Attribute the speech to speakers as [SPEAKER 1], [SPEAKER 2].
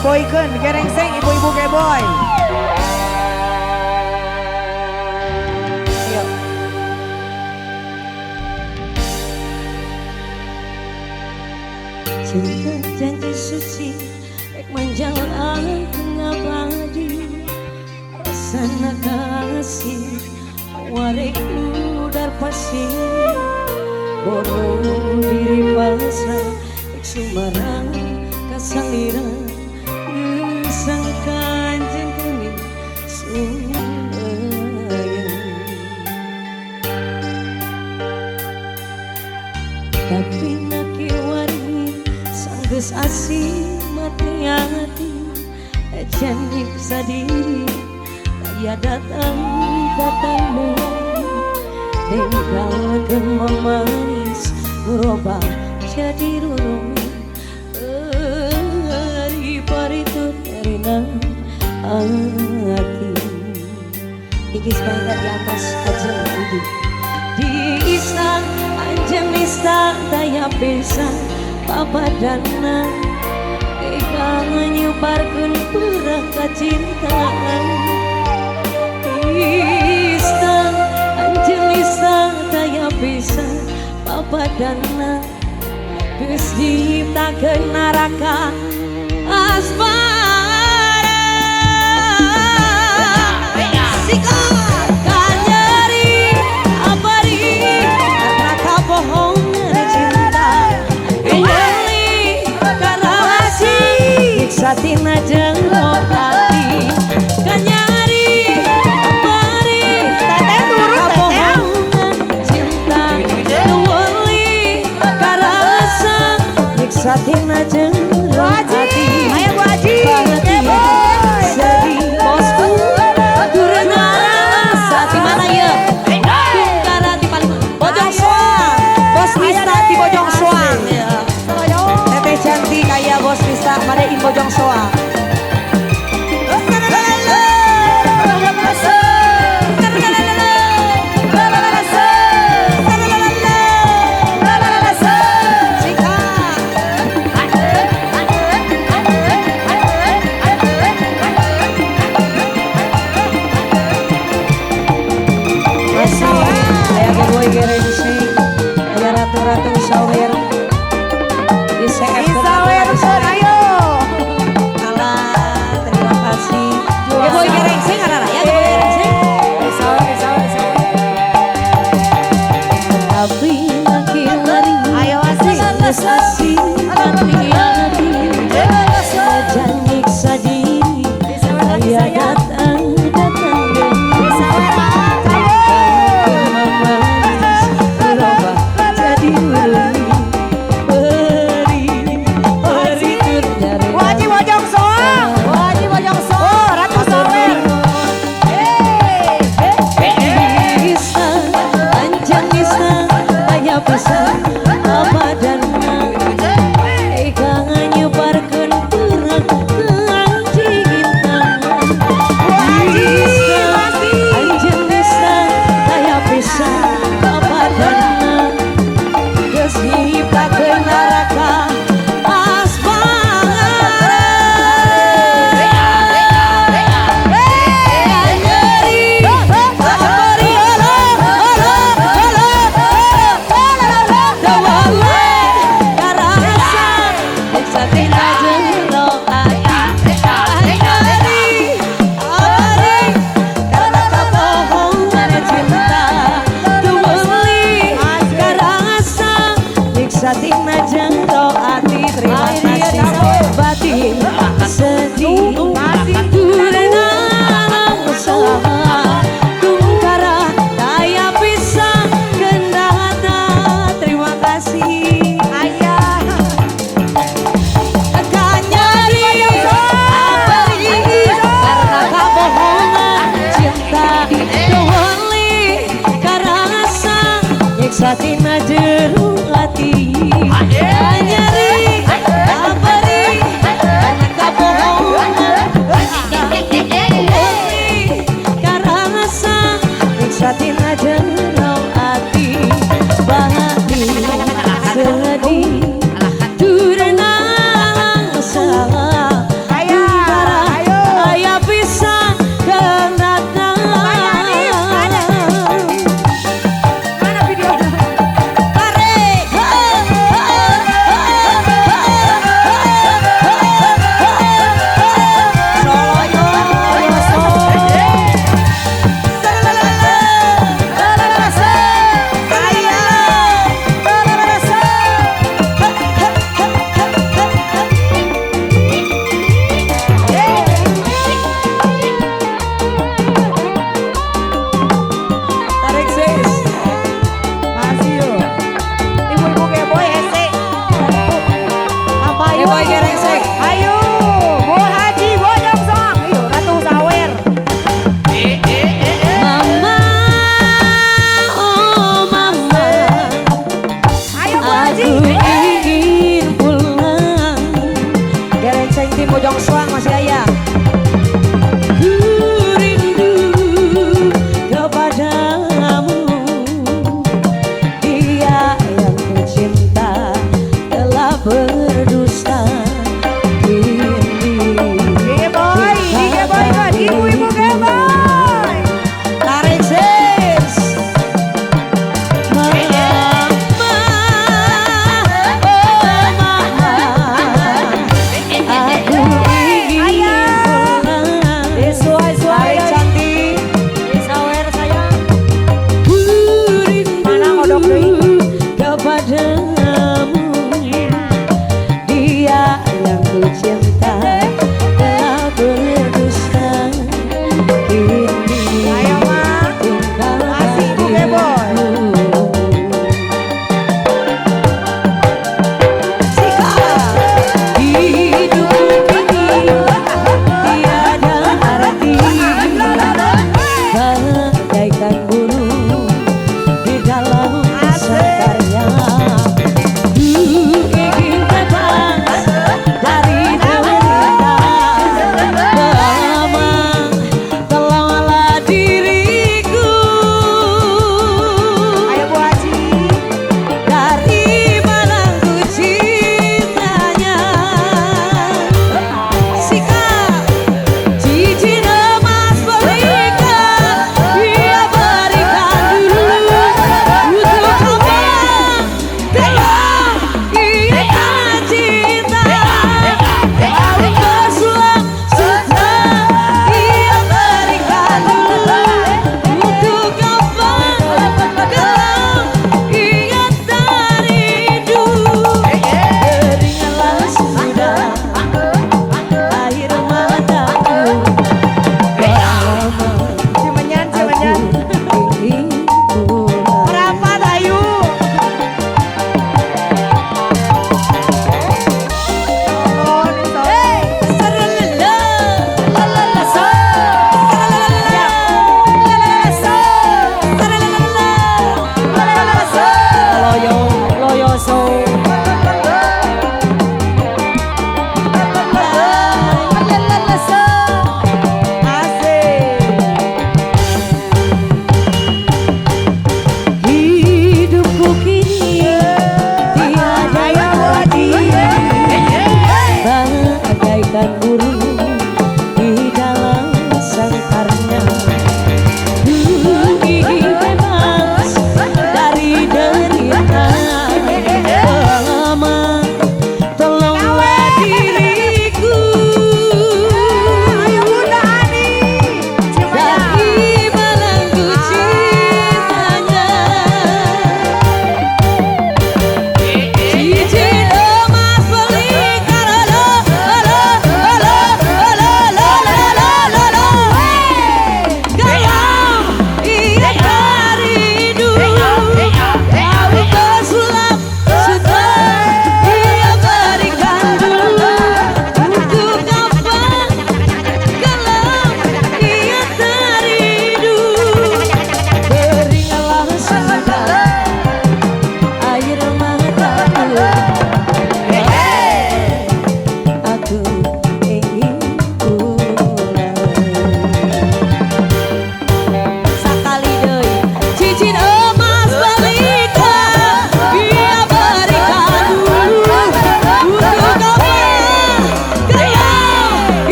[SPEAKER 1] geboykeun gerengseng ibu-ibu geboy. Ayo.
[SPEAKER 2] Cinta janji suci rek manjalan ngabadi rasana kasih warek udar pasir bodoh diri pasrah rek sumarang kasalira sang kanjeng kami sumbayang tapi naki waringi sanggeus asih mati hati ejan nyiksa diri ya datang tinggal manis berubah jadi rurung paritur rinang hati iki sepeda di atas aja budi di istana anjem istana daya bisa papadana ikan nyebarkeun perang kacintaan istana anjem istana daya bisa papadana geus diciptakeun neraka asmara sikat kanyeri abari karena kabohongan cinta kembali karasi nyiksa tina jeung hati kanyeri abari kabohongan cinta kembali karasa nyiksa tina jeung hati.
[SPEAKER 1] Ayo Bu Haji.
[SPEAKER 2] Sedih bosku turun saat dimana ya? Tungkara di paling Bojong Soang.
[SPEAKER 1] Bos Nista di Bojong Soang. Teteh cantik kayak Bos Nista pada di Bojong Soang.
[SPEAKER 2] Ratu sawer di CF
[SPEAKER 1] ayo.
[SPEAKER 2] Allah terima kasih
[SPEAKER 1] Boy gerengseng arah ya boy gerengseng.
[SPEAKER 2] tapi makin lari
[SPEAKER 1] Ayo asik.
[SPEAKER 2] asih mati hati saja nyiksa diri saya datang pesan apa dan ikan nyebarkeun perang cinta anjeun bisa daya pesan apa dan geus diciptakeun neraka satina jeung doati terima kasih batin sedih kurenang sama tungkara daya pisang kendahana terima kasih ayah kanyari abari karena kabohongan cinta dewali karasa nyiksa tina jeung